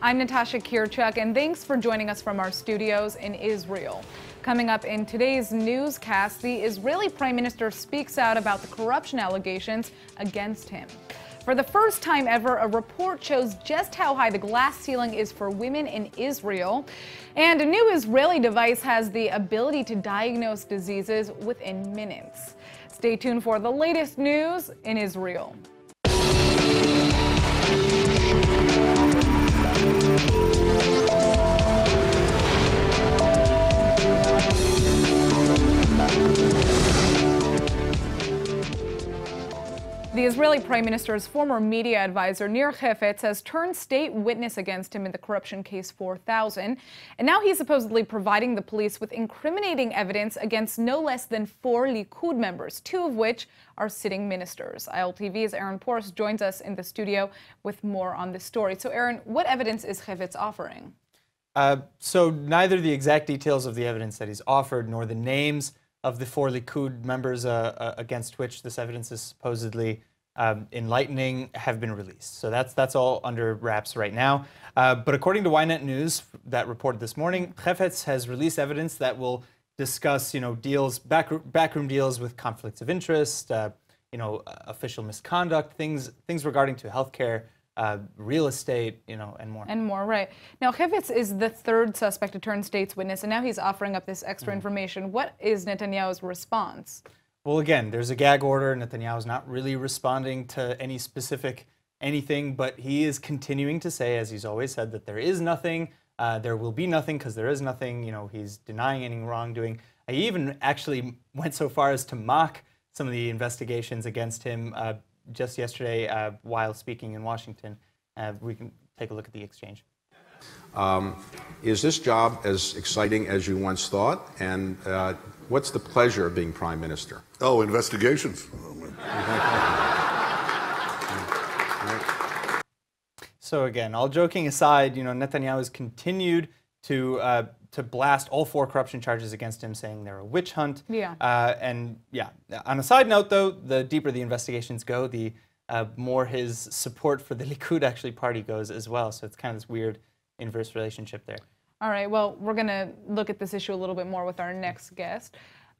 I'm Natasha Kirchuk, and thanks for joining us from our studios in Israel. Coming up in today's newscast, the Israeli Prime Minister speaks out about the corruption allegations against him. For the first time ever, a report shows just how high the glass ceiling is for women in Israel. And a new Israeli device has the ability to diagnose diseases within minutes. Stay tuned for the latest news in Israel. The Israeli Prime Minister's former media advisor, Nir Hefetz, has turned state witness against him in the corruption case 4000. And now he's supposedly providing the police with incriminating evidence against no less than 4 Likud members, 2 of which are sitting ministers. ILTV's Aaron Porce joins us in the studio with more on this story. So, Aaron, what evidence is Hefetz offering? So neither the exact details of the evidence that he's offered nor the names of the 4 Likud members against which this evidence is supposedly enlightening have been released. So that's all under wraps right now. But according to Ynet News that reported this morning, Hefetz has released evidence that will discuss, deals, backroom deals with conflicts of interest, official misconduct, things regarding to healthcare, real estate, and more. And more, right. Now, Hefetz is the 3rd suspect to turn state's witness, and now he's offering up this extra information. What is Netanyahu's response? Well, again, there's a gag order. Netanyahu's not really responding to any specific anything, but he is continuing to say, as he's always said, that there is nothing, there will be nothing because there is nothing. He's denying any wrongdoing. He even actually went so far as to mock some of the investigations against him just yesterday while speaking in Washington. We can take a look at the exchange. Is this job as exciting as you once thought? And what's the pleasure of being prime minister? Oh, investigations. So again, all joking aside, Netanyahu has continued to blast all 4 corruption charges against him, saying they're a witch hunt. Yeah. On a side note, though, the deeper the investigations go, the more his support for the Likud party goes as well. So it's kind of this weird inverse relationship there. All right. Well, we're going to look at this issue a little bit more with our next guest.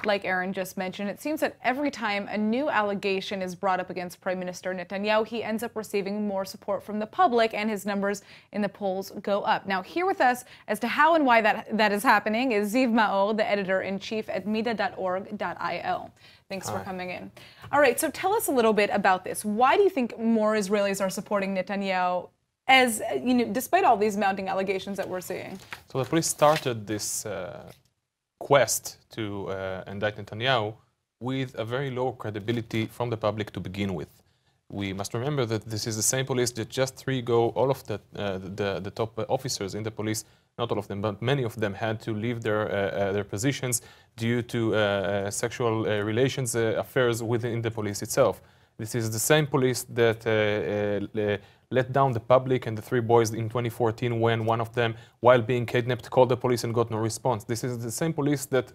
Like Aaron just mentioned, it seems that every time a new allegation is brought up against Prime Minister Netanyahu, he ends up receiving more support from the public, and his numbers in the polls go up. Now, here with us as to how and why that is happening is Ziv Maor, the editor-in-chief at mida.org.il. Thanks for coming in. All right, so tell us a little bit about this. Why do you think more Israelis are supporting Netanyahu, as despite all these mounting allegations that we're seeing? So the police started this quest to indict Netanyahu with a very low credibility from the public to begin with. We must remember that this is the same police that just 3 ago, all of the top officers in the police, not all of them, but many of them had to leave their positions due to sexual relations affairs within the police itself. This is the same police that let down the public and the 3 boys in 2014 when one of them, while being kidnapped, called the police and got no response. This is the same police that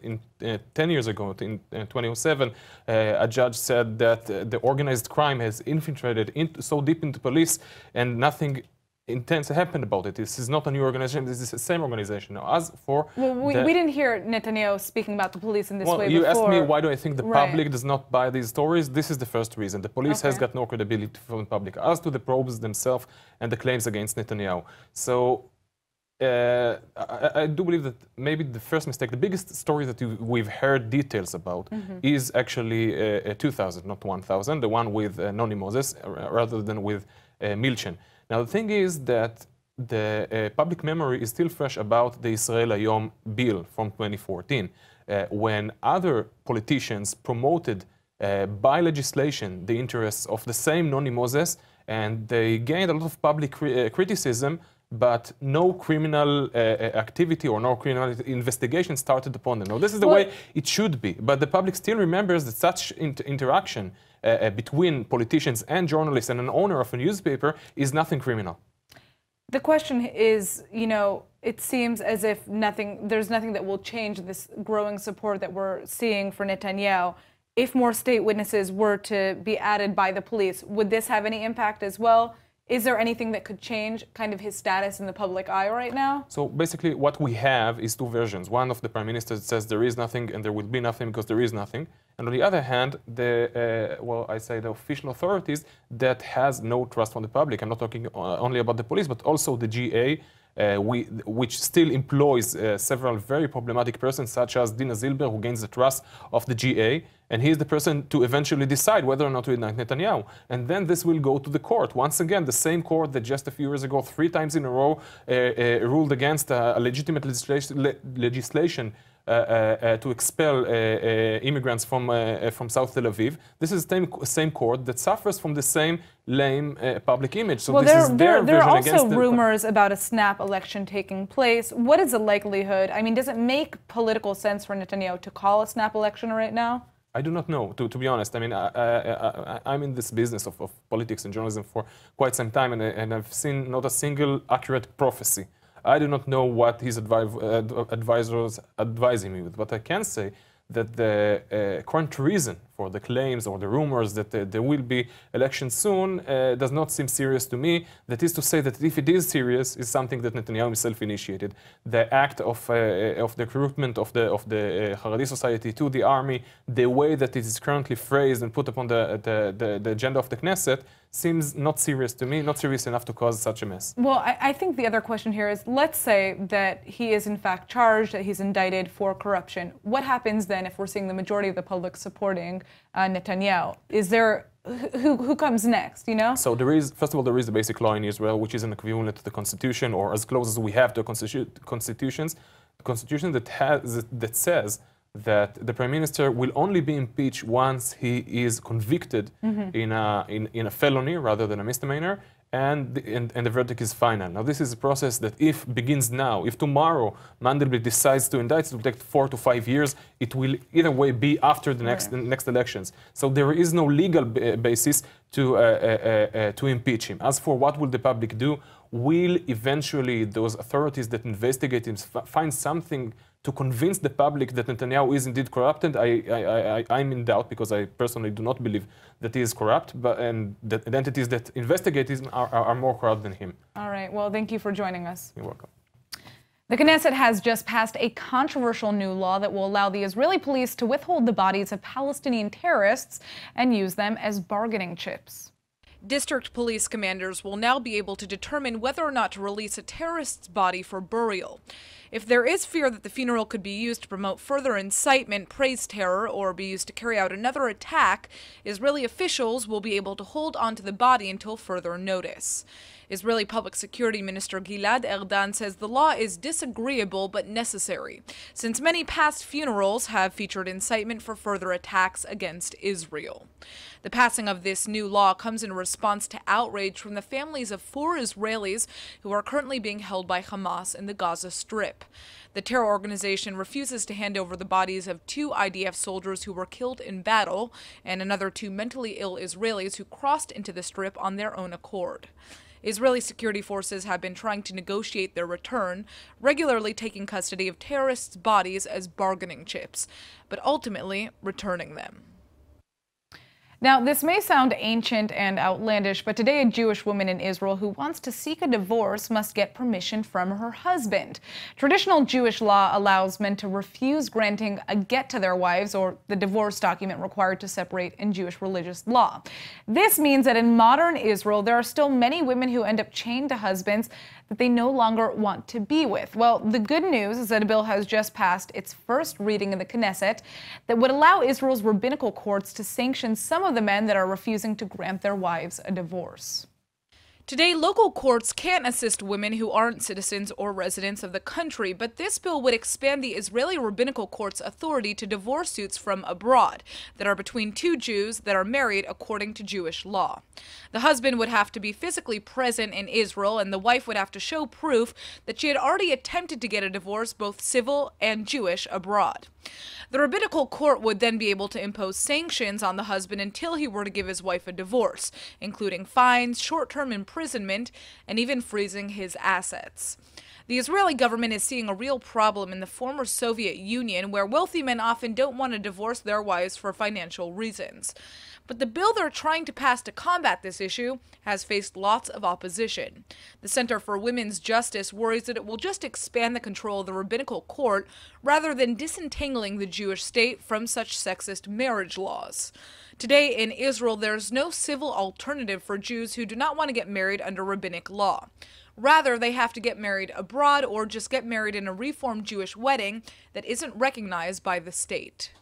10 years ago, in 2007, a judge said that the organized crime has infiltrated so deep into police and nothing intense happened about it. This is not a new organization. This is the same organization. Now, as for we didn't hear Netanyahu speaking about the police in this way you before. asked me why do I think the public does not buy these stories. This is the first reason. The police has got no credibility from the public. As to the probes themselves and the claims against Netanyahu. So I do believe that maybe the first mistake, the biggest story that we've heard details about is actually 2000, not 1000, the one with Noni Moses rather than with Milchen. Now, the thing is that the public memory is still fresh about the Israel Hayom bill from 2014, when other politicians promoted by legislation the interests of the same Noni Moses, and they gained a lot of public criticism, but no criminal activity or no criminal investigation started upon them. Now, this is the way it should be, but the public still remembers that such interaction between politicians and journalists and an owner of a newspaper is nothing criminal. The question is, it seems as if there's nothing that will change this growing support that we're seeing for Netanyahu. If more state witnesses were to be added by the police, would this have any impact as well? Is there anything that could change kind of his status in the public eye right now? So basically what we have is two versions. One of the prime minister says there is nothing and there will be nothing because there is nothing. And on the other hand, the official authorities that has no trust from the public. I'm not talking only about the police, but also the GA, which still employs several very problematic persons, such as Dina Zilber, who gains the trust of the GA, and he is the person to eventually decide whether or not to indict Netanyahu. And then this will go to the court. Once again, the same court that just a few years ago, 3 times in a row, ruled against a legitimate legislation to expel immigrants from South Tel Aviv. This is the same court that suffers from the same lame public image. So well, this is their there are version also against rumors about a snap election taking place. What is the likelihood? I mean, does it make political sense for Netanyahu to call a snap election right now? I do not know, to be honest. I mean, I'm in this business of politics and journalism for quite some time, and I've seen not a single accurate prophecy. I do not know what his advisors advising me with, but I can say that the current reason for the claims or the rumors that there will be elections soon does not seem serious to me. That is to say that if it is serious, it's something that Netanyahu himself initiated. The act of the recruitment of the Haredi society to the army, the way that it is currently phrased and put upon the agenda of the Knesset, seems not serious to me, not serious enough to cause such a mess. Well, I think the other question here is, let's say that he is in fact charged, that he's indicted for corruption. What happens then if we're seeing the majority of the public supporting Netanyahu? Is there, who comes next, you know? So there is, first of all, there is the basic law in Israel, which is an equivalent to the constitution, or as close as we have to a constitution that says that the prime minister will only be impeached once he is convicted in a felony rather than a misdemeanor, and the verdict is final. Now, this is a process that if begins now, if tomorrow Mandelblit decides to indict, it will take 4 to 5 years. It will either way be after the next elections. So there is no legal basis to impeach him. As for what will the public do, will eventually those authorities that investigate him find something to convince the public that Netanyahu is indeed corrupted? I'm in doubt, because I personally do not believe that he is corrupt, and that the entities that investigate him are more corrupt than him. All right. Well, thank you for joining us. You're welcome. The Knesset has just passed a controversial new law that will allow the Israeli police to withhold the bodies of Palestinian terrorists and use them as bargaining chips. District police commanders will now be able to determine whether or not to release a terrorist's body for burial. If there is fear that the funeral could be used to promote further incitement, praise terror, or be used to carry out another attack, Israeli officials will be able to hold onto the body until further notice. Israeli Public Security Minister Gilad Erdan says the law is disagreeable but necessary, since many past funerals have featured incitement for further attacks against Israel. The passing of this new law comes in response to outrage from the families of 4 Israelis who are currently being held by Hamas in the Gaza Strip. The terror organization refuses to hand over the bodies of 2 IDF soldiers who were killed in battle and another 2 mentally ill Israelis who crossed into the Strip on their own accord. Israeli security forces have been trying to negotiate their return, regularly taking custody of terrorists' bodies as bargaining chips, but ultimately returning them. Now, this may sound ancient and outlandish, but today a Jewish woman in Israel who wants to seek a divorce must get permission from her husband. Traditional Jewish law allows men to refuse granting a get to their wives, or the divorce document required to separate in Jewish religious law. This means that in modern Israel, there are still many women who end up chained to husbands that they no longer want to be with. Well, the good news is that a bill has just passed its first reading in the Knesset that would allow Israel's rabbinical courts to sanction some of the men that are refusing to grant their wives a divorce. Today, local courts can't assist women who aren't citizens or residents of the country, but this bill would expand the Israeli rabbinical court's authority to divorce suits from abroad that are between 2 Jews that are married according to Jewish law. The husband would have to be physically present in Israel, and the wife would have to show proof that she had already attempted to get a divorce, both civil and Jewish, abroad. The rabbinical court would then be able to impose sanctions on the husband until he were to give his wife a divorce, including fines, short-term imprisonment, and even freezing his assets. The Israeli government is seeing a real problem in the former Soviet Union, where wealthy men often don't want to divorce their wives for financial reasons. but the bill they're trying to pass to combat this issue has faced lots of opposition. The Center for Women's Justice worries that it will just expand the control of the rabbinical court rather than disentangling the Jewish state from such sexist marriage laws. Today in Israel, there's no civil alternative for Jews who do not want to get married under rabbinic law. Rather, they have to get married abroad or just get married in a reformed Jewish wedding that isn't recognized by the state.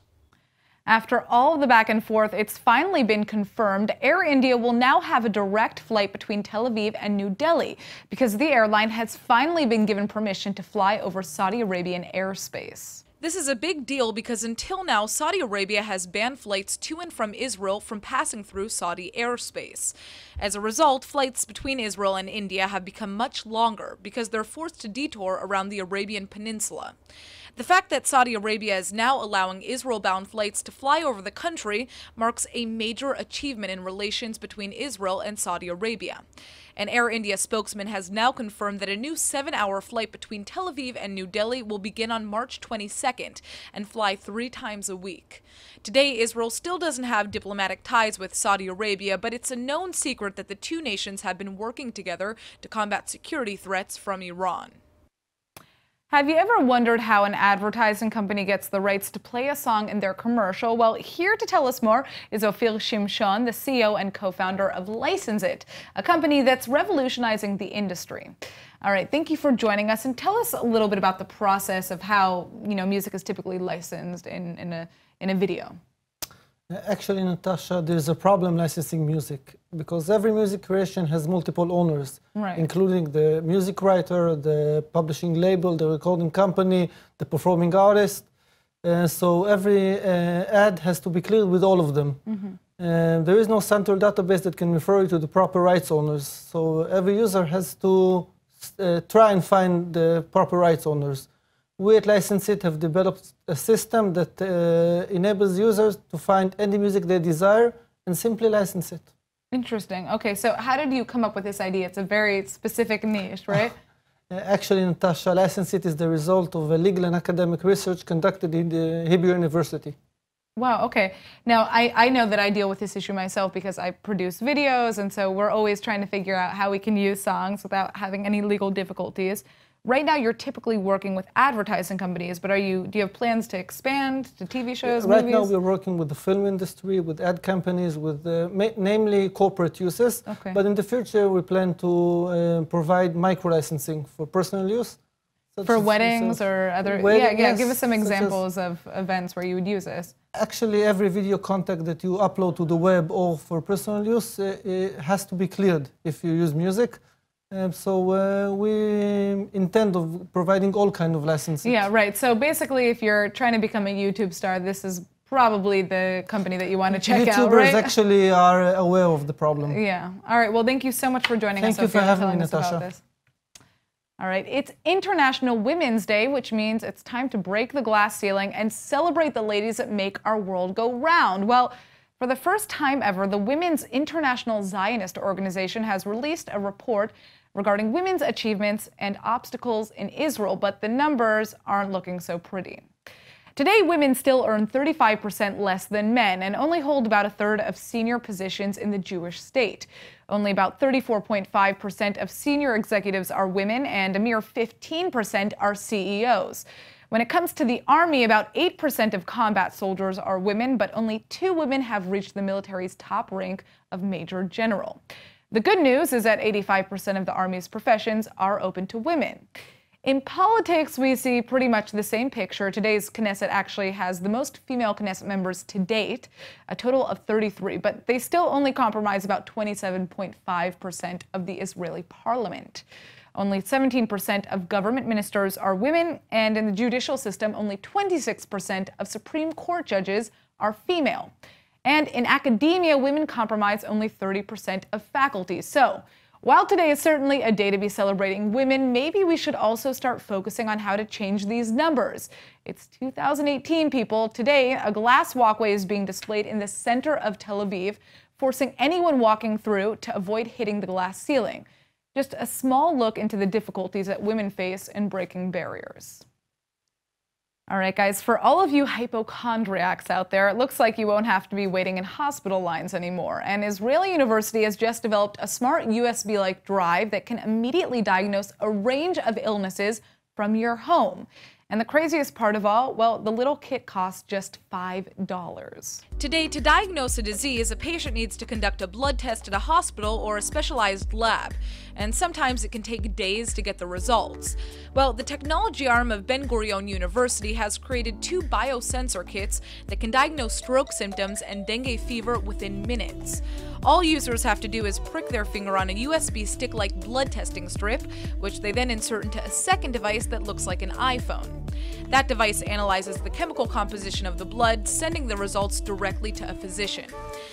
After all of the back and forth, it's finally been confirmed Air India will now have a direct flight between Tel Aviv and New Delhi because the airline has finally been given permission to fly over Saudi Arabian airspace. This is a big deal because until now, Saudi Arabia has banned flights to and from Israel from passing through Saudi airspace. As a result, flights between Israel and India have become much longer because they're forced to detour around the Arabian Peninsula. The fact that Saudi Arabia is now allowing Israel-bound flights to fly over the country marks a major achievement in relations between Israel and Saudi Arabia. An Air India spokesman has now confirmed that a new 7-hour flight between Tel Aviv and New Delhi will begin on March 22nd and fly 3 times a week. Today, Israel still doesn't have diplomatic ties with Saudi Arabia, but it's a known secret that the two nations have been working together to combat security threats from Iran. Have you ever wondered how an advertising company gets the rights to play a song in their commercial? Well, here to tell us more is Ophir Shimshon, the CEO and co-founder of License It, a company that's revolutionizing the industry. All right, thank you for joining us, and tell us a little bit about the process of how, music is typically licensed in a video. Actually, Natasha, there's a problem licensing music because every music creation has multiple owners, including the music writer, the publishing label, the recording company, the performing artist. So every ad has to be cleared with all of them. There is no central database that can refer you to the proper rights owners. So every user has to try and find the proper rights owners. We at License It have developed a system that enables users to find any music they desire and simply license it. Interesting. Okay, so how did you come up with this idea? It's a very specific niche, right? Actually, Natasha, License It is the result of a legal and academic research conducted in the Hebrew University. Wow, okay. Now, I know that I deal with this issue myself because I produce videos, and so we're always trying to figure out how we can use songs without having any legal difficulties. Right now, you're typically working with advertising companies, but do you have plans to expand to TV shows, Right movies? now, we're working with the film industry, with ad companies, with namely corporate uses. Okay. But in the future, we plan to provide micro-licensing for personal use. For weddings or other... Yeah, give us some examples of events where you would use this. Actually, every video content that you upload to the web or for personal use has to be cleared if you use music. So we intend of providing all kind of licenses. Yeah, right. So basically, if you're trying to become a YouTube star, this is probably the company that you want to check out, right? YouTubers actually are aware of the problem. Yeah. All right. Well, thank you so much for joining us. Thank you for having me, Natasha. All right. It's International Women's Day, which means it's time to break the glass ceiling and celebrate the ladies that make our world go round. Well, for the first time ever, the Women's International Zionist Organization has released a report regarding women's achievements and obstacles in Israel, but the numbers aren't looking so pretty. Today, women still earn 35% less than men and only hold about a third of senior positions in the Jewish state. Only about 34.5% of senior executives are women, and a mere 15% are CEOs. When it comes to the army, about 8% of combat soldiers are women, but only 2 women have reached the military's top rank of Major General. The good news is that 85% of the Army's professions are open to women. In politics, we see pretty much the same picture. Today's Knesset actually has the most female Knesset members to date, a total of 33, but they still only comprise about 27.5% of the Israeli parliament. Only 17% of government ministers are women, and in the judicial system, only 26% of Supreme Court judges are female. And in academia, women comprise only 30% of faculty. So, while today is certainly a day to be celebrating women, maybe we should also start focusing on how to change these numbers. It's 2018, people. Today, a glass walkway is being displayed in the center of Tel Aviv, forcing anyone walking through to avoid hitting the glass ceiling. Just a small look into the difficulties that women face in breaking barriers. All right, guys, for all of you hypochondriacs out there, it looks like you won't have to be waiting in hospital lines anymore. And Israeli University has just developed a smart USB-like drive that can immediately diagnose a range of illnesses from your home. And the craziest part of all, well, the little kit costs just $5. Today, to diagnose a disease, a patient needs to conduct a blood test at a hospital or a specialized lab. And sometimes it can take days to get the results. Well, the technology arm of Ben Gurion University has created 2 biosensor kits that can diagnose stroke symptoms and dengue fever within minutes. All users have to do is prick their finger on a USB stick-like blood testing strip, which they then insert into a second device that looks like an iPhone. That device analyzes the chemical composition of the blood, sending the results directly to a physician.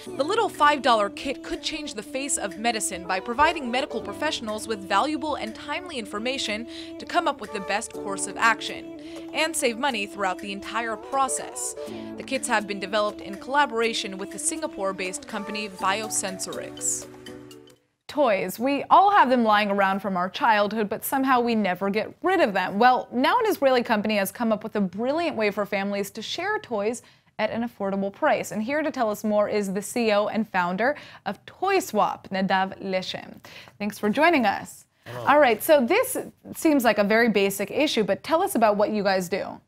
The little $5 kit could change the face of medicine by providing medical professionals with valuable and timely information to come up with the best course of action, and save money throughout the entire process. The kits have been developed in collaboration with the Singapore-based company Biosensors. Toys. We all have them lying around from our childhood, but somehow we never get rid of them. Well, now an Israeli company has come up with a brilliant way for families to share toys at an affordable price. And here to tell us more is the CEO and founder of Toy Swap, Nadav Leshem. Thanks for joining us. Hello. All right, so this seems like a very basic issue, but tell us about what you guys do.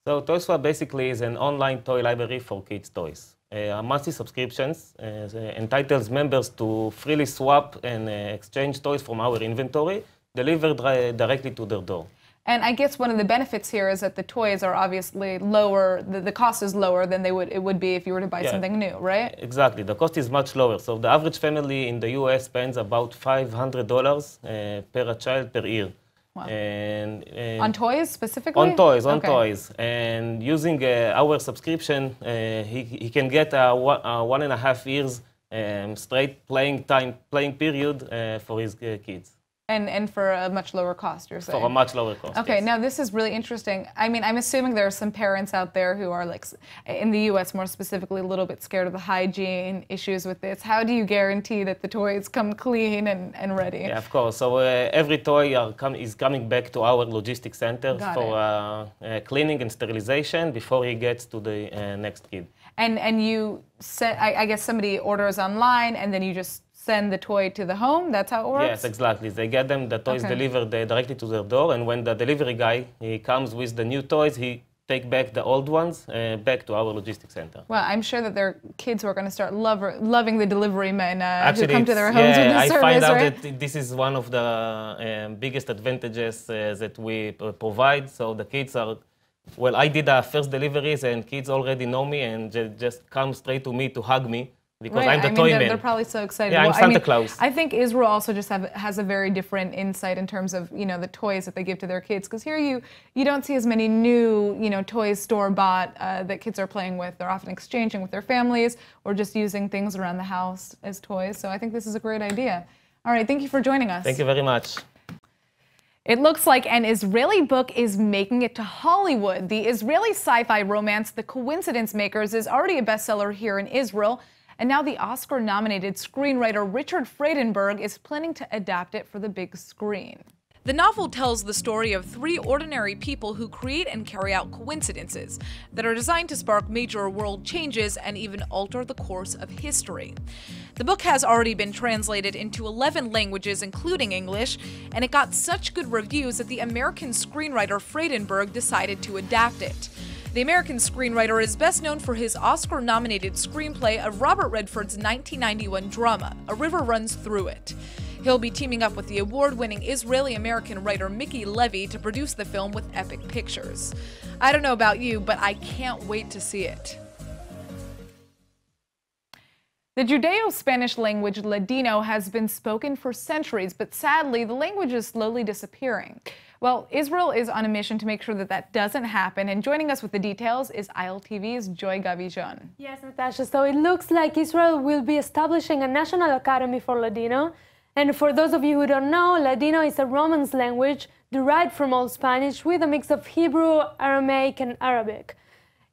So Toy Swap basically is an online toy library for kids' toys. Monthly subscriptions entitles members to freely swap and exchange toys from our inventory, delivered directly to their door. And I guess one of the benefits here is that the toys are obviously lower, the cost is lower than it would be if you were to buy something new, right? Exactly, the cost is much lower. So the average family in the US spends about $500 per child per year. Wow. On toys specifically? On toys. And using our subscription, he can get a 1.5 years straight playing period for his kids. And for a much lower cost, you're saying? For a much lower cost. Okay, yes. Now this is really interesting. I mean, I'm assuming there are some parents out there who are, like, in the U.S. more specifically, a little bit scared of the hygiene issues with this. How do you guarantee that the toys come clean and ready? Yeah, of course. So every toy is coming back to our logistics center for cleaning and sterilization before he gets to the next kid. And you set, I guess somebody orders online and then you just send the toy to the home? That's how it works? Yes, exactly. They get them, the toys delivered directly to their door, and when the delivery guy he comes with the new toys, he take back the old ones back to our logistics center. Well, I'm sure that there are kids who are going to start loving the delivery men who come to their homes with the service, I find out right? that this is one of the biggest advantages that we provide. So the kids are, well, I did first deliveries, and kids already know me and just come straight to me to hug me. Because I'm the toy man. They're probably so excited. Yeah, I'm Santa Claus. I think Israel also just has a very different insight in terms of, you know, the toys that they give to their kids. Because here you don't see as many new, you know, toys store-bought that kids are playing with. They're often exchanging with their families or just using things around the house as toys. So I think this is a great idea. All right, thank you for joining us. Thank you very much. It looks like an Israeli book is making it to Hollywood. The Israeli sci-fi romance The Coincidence Makers is already a bestseller here in Israel. And now the Oscar-nominated screenwriter Richard Friedenberg is planning to adapt it for the big screen. The novel tells the story of 3 ordinary people who create and carry out coincidences that are designed to spark major world changes and even alter the course of history. The book has already been translated into 11 languages, including English, and it got such good reviews that the American screenwriter Friedenberg decided to adapt it. The American screenwriter is best known for his Oscar-nominated screenplay of Robert Redford's 1991 drama, A River Runs Through It. He'll be teaming up with the award-winning Israeli-American writer Mickey Levy to produce the film with Epic Pictures. I don't know about you, but I can't wait to see it. The Judeo-Spanish language Ladino has been spoken for centuries, but sadly, the language is slowly disappearing. Well, Israel is on a mission to make sure that that doesn't happen, and joining us with the details is ILTV's Joy Gavijon. Yes, Natasha, so it looks like Israel will be establishing a national academy for Ladino. And for those of you who don't know, Ladino is a Romance language derived from Old Spanish with a mix of Hebrew, Aramaic, and Arabic.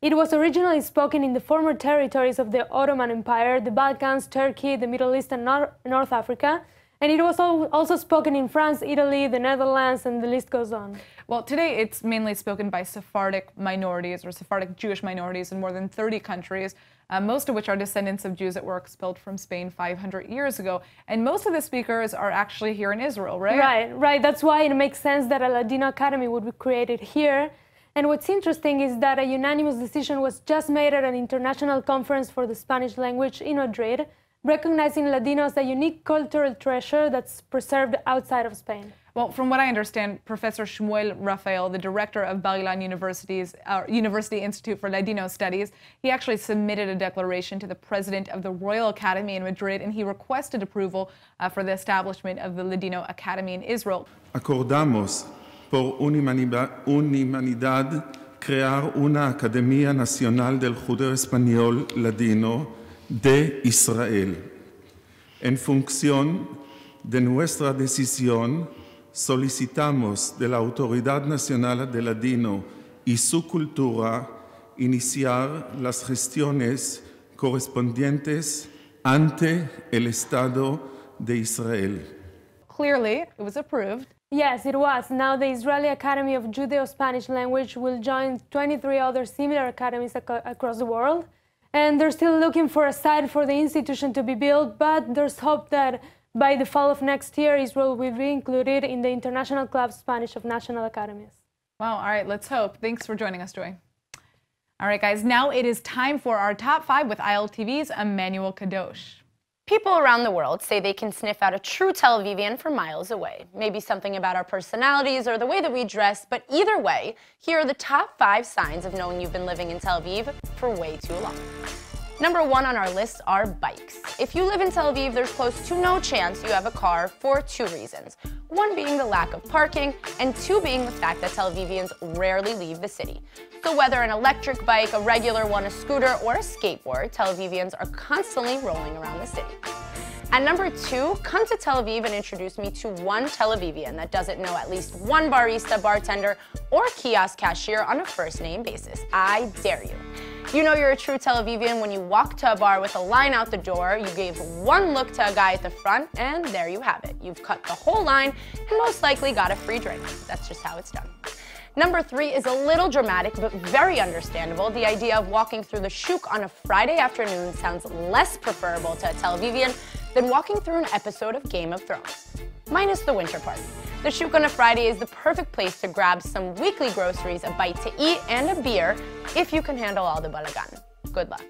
It was originally spoken in the former territories of the Ottoman Empire, the Balkans, Turkey, the Middle East, and North Africa. And it was also spoken in France, Italy, the Netherlands, and the list goes on. Well, today it's mainly spoken by Sephardic minorities or Sephardic Jewish minorities in more than 30 countries, most of which are descendants of Jews that were expelled from Spain 500 years ago. And most of the speakers are actually here in Israel, right? Right. That's why it makes sense that a Ladino Academy would be created here. And what's interesting is that a unanimous decision was just made at an international conference for the Spanish language in Madrid, recognizing Ladino as a unique cultural treasure that's preserved outside of Spain. Well, from what I understand, Professor Shmuel Rafael, the director of Bar-Ilan University Institute for Ladino Studies, he actually submitted a declaration to the president of the Royal Academy in Madrid, and he requested approval for the establishment of the Ladino Academy in Israel. Acordamos por unanimidad crear una Academia Nacional del Judeo Español Ladino de Israel. En función de nuestra decisión, solicitamos de la Autoridad Nacional de Ladino y su cultura iniciar las gestiones correspondientes ante el Estado de Israel. Clearly, it was approved. Yes, it was. Now the Israeli Academy of Judeo-Spanish Language will join 23 other similar academies across the world. And they're still looking for a site for the institution to be built, but there's hope that by the fall of next year, Israel will be included in the International Club Spanish of National Academies. Wow, all right, let's hope. Thanks for joining us, Joy. All right, guys, now it is time for our top 5 with ILTV's Emmanuel Kadosh. People around the world say they can sniff out a true Tel Avivian from miles away. Maybe something about our personalities or the way that we dress, but either way, here are the top 5 signs of knowing you've been living in Tel Aviv for way too long. Number 1 on our list are bikes. If you live in Tel Aviv, there's close to no chance you have a car for 2 reasons. 1 being the lack of parking, and 2 being the fact that Tel Avivians rarely leave the city. So whether an electric bike, a regular one, a scooter, or a skateboard, Tel Avivians are constantly rolling around the city. At number 2, come to Tel Aviv and introduce me to one Tel Avivian that doesn't know at least one barista, bartender, or kiosk cashier on a first-name basis. I dare you. You know you're a true Tel Avivian when you walk to a bar with a line out the door, you gave one look to a guy at the front, and there you have it. You've cut the whole line and most likely got a free drink. That's just how it's done. Number 3 is a little dramatic, but very understandable. The idea of walking through the shuk on a Friday afternoon sounds less preferable to a Tel Avivian than walking through an episode of Game of Thrones. Minus the winter part. The shuk on a Friday is the perfect place to grab some weekly groceries, a bite to eat, and a beer if you can handle all the balagan. Good luck.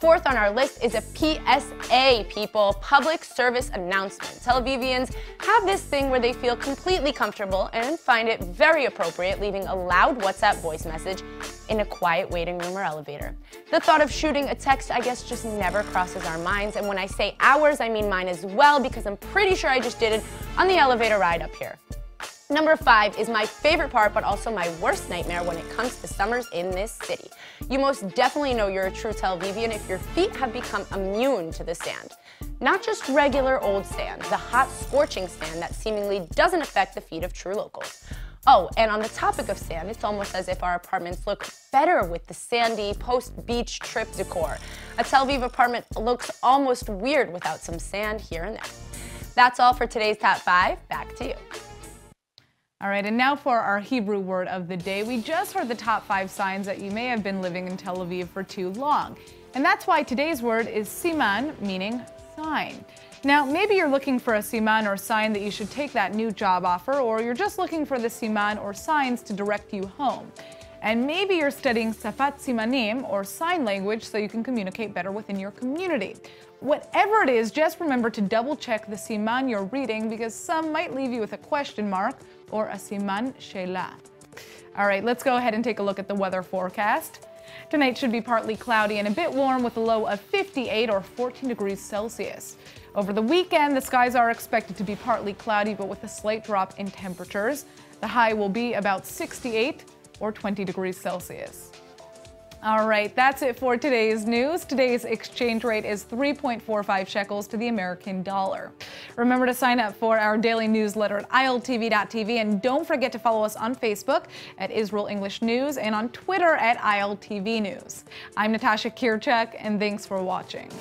4th on our list is a PSA, people, public service announcement. Tel Avivians have this thing where they feel completely comfortable and find it very appropriate leaving a loud WhatsApp voice message in a quiet waiting room or elevator. The thought of shooting a text, I guess, just never crosses our minds. And when I say ours, I mean mine as well, because I'm pretty sure I just did it on the elevator ride up here. Number 5 is my favorite part, but also my worst nightmare when it comes to summers in this city. You most definitely know you're a true Tel Avivian if your feet have become immune to the sand. Not just regular old sand, the hot, scorching sand that seemingly doesn't affect the feet of true locals. Oh, and on the topic of sand, it's almost as if our apartments look better with the sandy post-beach trip decor. A Tel Aviv apartment looks almost weird without some sand here and there. That's all for today's Top 5. Back to you. All right, and now for our Hebrew word of the day. We just heard the top 5 signs that you may have been living in Tel Aviv for too long. And that's why today's word is siman, meaning sign. Now, maybe you're looking for a siman or sign that you should take that new job offer, or you're just looking for the siman or signs to direct you home. And maybe you're studying safat simanim, or sign language, so you can communicate better within your community. Whatever it is, just remember to double check the siman you're reading, because some might leave you with a question mark or a siman she'ela. All right, let's go ahead and take a look at the weather forecast. Tonight should be partly cloudy and a bit warm with a low of 58 or 14 degrees Celsius. Over the weekend, the skies are expected to be partly cloudy, but with a slight drop in temperatures. The high will be about 68 or 20 degrees Celsius. All right, that's it for today's news. Today's exchange rate is 3.45 shekels to the American dollar. Remember to sign up for our daily newsletter at iltv.tv, and don't forget to follow us on Facebook at Israel English News and on Twitter at ILTV News. I'm Natasha Kirchak, and thanks for watching.